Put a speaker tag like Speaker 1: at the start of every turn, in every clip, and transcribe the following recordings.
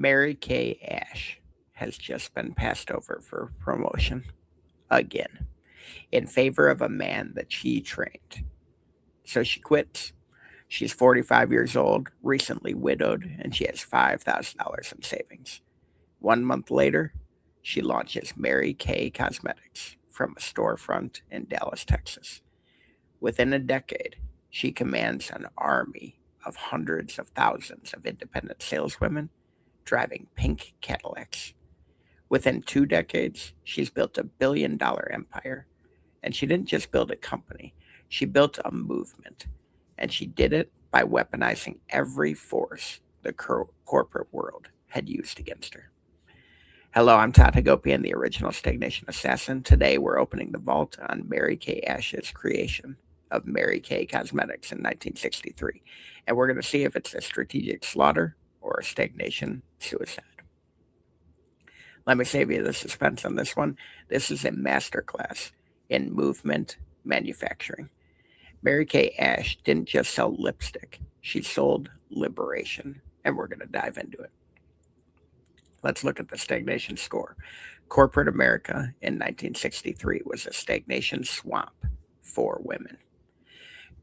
Speaker 1: Mary Kay Ash has just been passed over for promotion again in favor of a man that she trained. So she quits. She's 45 years old, recently widowed, and she has $5,000 in savings. 1 month later, she launches Mary Kay Cosmetics from a storefront in Dallas, Texas. Within a decade, she commands an army of hundreds of thousands of independent saleswomen driving pink Cadillacs. Within 2 decades, she's built $1 billion empire. And she didn't just build a company, she built a movement. And she did it by weaponizing every force the corporate world had used against her. Hello, I'm Todd Hagopian, the original Stagnation Assassin. Today we're opening the vault on Mary Kay Ash's creation of Mary Kay Cosmetics in 1963. And we're going to see if it's a strategic slaughter or a stagnation suicide. Let me save you the suspense on this one. This is a masterclass in movement manufacturing. Mary Kay Ash didn't just sell lipstick, she sold liberation. And we're going to dive into it. Let's look at the stagnation score. Corporate America in 1963 was a stagnation swamp for women.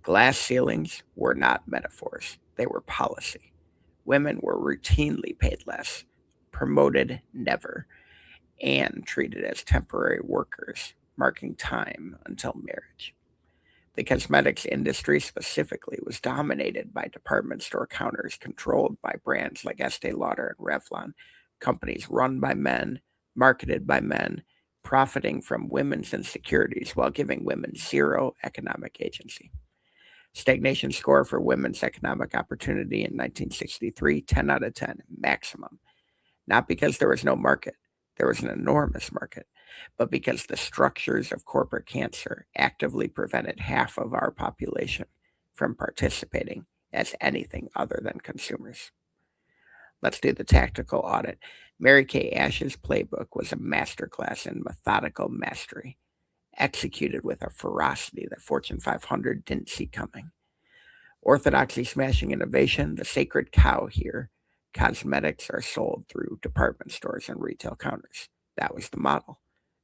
Speaker 1: Glass ceilings were not metaphors, they were policy. Women were routinely paid less, promoted never, and treated as temporary workers, marking time until marriage. The cosmetics industry specifically was dominated by department store counters controlled by brands like Estee Lauder and Revlon, companies run by men, marketed by men, profiting from women's insecurities while giving women zero economic agency. Stagnation score for women's economic opportunity in 1963, 10 out of 10, maximum. Not because there was no market, there was an enormous market, but because the structures of corporate cancer actively prevented half of our population from participating as anything other than consumers. Let's do the tactical audit. Mary Kay Ash's playbook was a masterclass in methodical mastery, executed with a ferocity that Fortune 500 didn't see coming. Orthodoxy smashing innovation, the sacred cow here. Cosmetics are sold through department stores and retail counters. That was the model.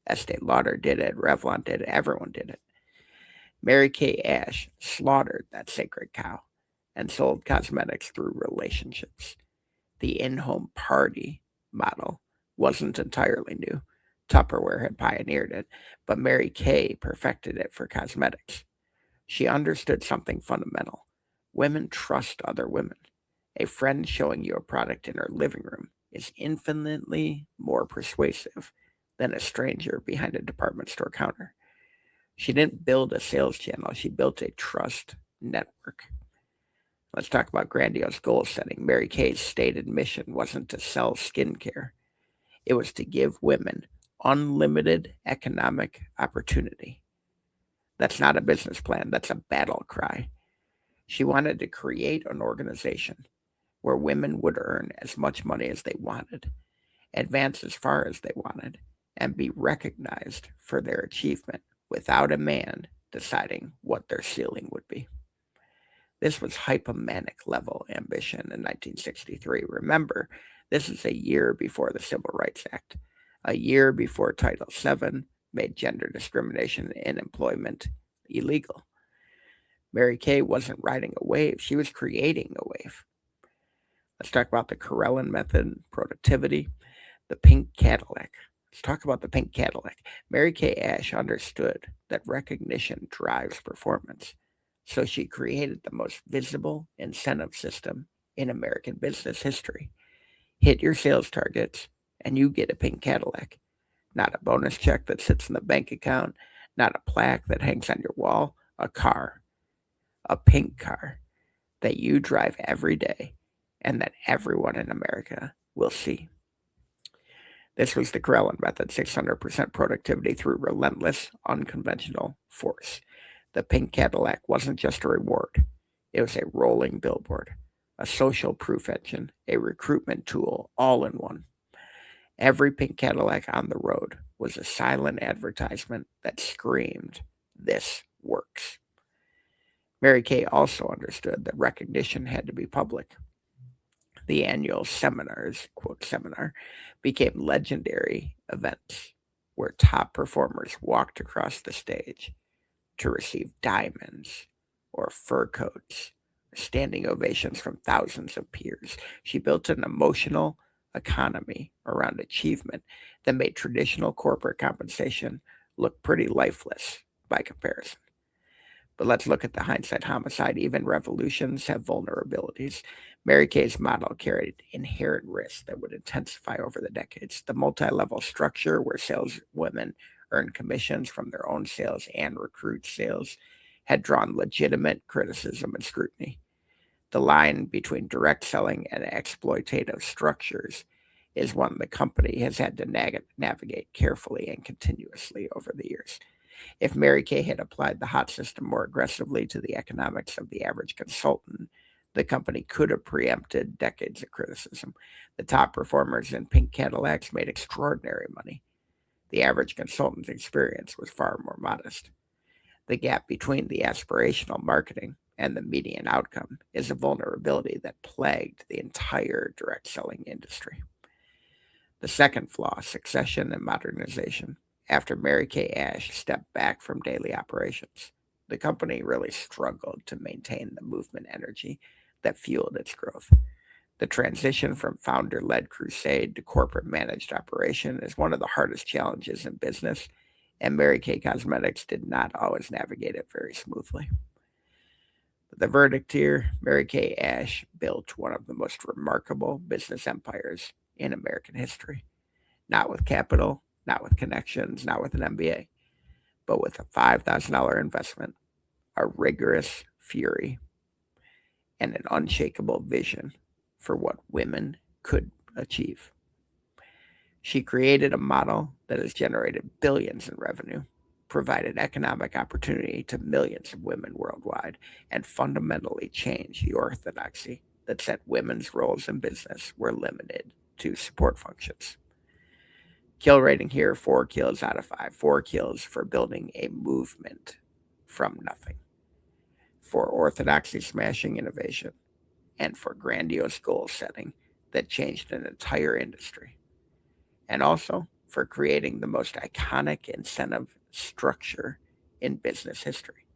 Speaker 1: Estee Lauder did it, Revlon did it, everyone did it. Mary Kay Ash slaughtered that sacred cow and sold cosmetics through relationships. The in-home party model wasn't entirely new. Tupperware had pioneered it, but Mary Kay perfected it for cosmetics. She understood something fundamental. Women trust other women. A friend showing you a product in her living room is infinitely more persuasive than a stranger behind a department store counter. She didn't build a sales channel, she built a trust network. Let's talk about grandiose goal setting. Mary Kay's stated mission wasn't to sell skincare, it was to give women unlimited economic opportunity. That's not a business plan, that's a battle cry. She wanted to create an organization where women would earn as much money as they wanted, advance as far as they wanted, and be recognized for their achievement without a man deciding what their ceiling would be. This was hypomanic level ambition in 1963. Remember, this is a year before the Civil Rights Act, a year before Title VII made gender discrimination in employment illegal. Mary Kay wasn't riding a wave, she was creating a wave. Let's talk about the Corellan method, productivity, the pink Cadillac. Let's talk about the pink Cadillac. Mary Kay Ash understood that recognition drives performance, so she created the most visible incentive system in American business history. Hit your sales targets, and you get a pink Cadillac. Not a bonus check that sits in the bank account, not a plaque that hangs on your wall, a car, a pink car that you drive every day and that everyone in America will see. This was the Corellan method, 600% productivity through relentless, unconventional force. The pink Cadillac wasn't just a reward, it was a rolling billboard, a social proof engine, a recruitment tool, all in one. Every pink Cadillac on the road was a silent advertisement that screamed, "This works." Mary Kay also understood that recognition had to be public. The annual seminars, quote seminar, became legendary events where top performers walked across the stage to receive diamonds or fur coats, standing ovations from thousands of peers. She built an emotional economy around achievement that made traditional corporate compensation look pretty lifeless by comparison. But let's look at the hindsight homicide. Even revolutions have vulnerabilities. Mary Kay's model carried inherent risks that would intensify over the decades. The multi-level structure where saleswomen earned commissions from their own sales and recruit sales had drawn legitimate criticism and scrutiny. The line between direct selling and exploitative structures is one the company has had to navigate carefully and continuously over the years. If Mary Kay had applied the hot system more aggressively to the economics of the average consultant, the company could have preempted decades of criticism. The top performers in pink Cadillacs made extraordinary money. The average consultant's experience was far more modest. The gap between the aspirational marketing and the median outcome is a vulnerability that plagued the entire direct selling industry. The second flaw, succession and modernization. After Mary Kay Ash stepped back from daily operations, the company really struggled to maintain the movement energy that fueled its growth. The transition from founder-led crusade to corporate-managed operation is one of the hardest challenges in business, and Mary Kay Cosmetics did not always navigate it very smoothly. The verdict here, Mary Kay Ash built one of the most remarkable business empires in American history. Not with capital, not with connections, not with an MBA, but with a $5,000 investment, a rigorous fury, and an unshakable vision for what women could achieve. She created a model that has generated billions in revenue, provided economic opportunity to millions of women worldwide, and fundamentally changed the orthodoxy that said women's roles in business were limited to support functions. Kill rating here, 4 kills out of 5. 4 kills for building a movement from nothing, for orthodoxy smashing innovation, and for grandiose goal setting that changed an entire industry, and also for creating the most iconic incentive structure in business history.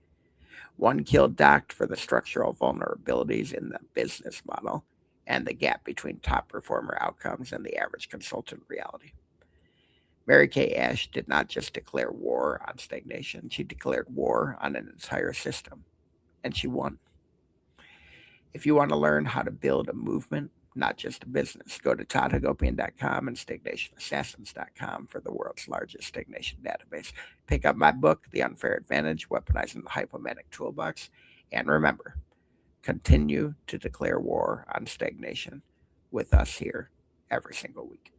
Speaker 1: 1 kill docked for the structural vulnerabilities in the business model and the gap between top performer outcomes and the average consultant reality. Mary Kay Ash did not just declare war on stagnation, she declared war on an entire system, and she won. If you want to learn how to build a movement, not just a business, go to toddhagopian.com and stagnationassassins.com for the world's largest stagnation database. Pick up my book, The Unfair Advantage, Weaponizing the Hypomanic Toolbox, and remember, continue to declare war on stagnation with us here every single week.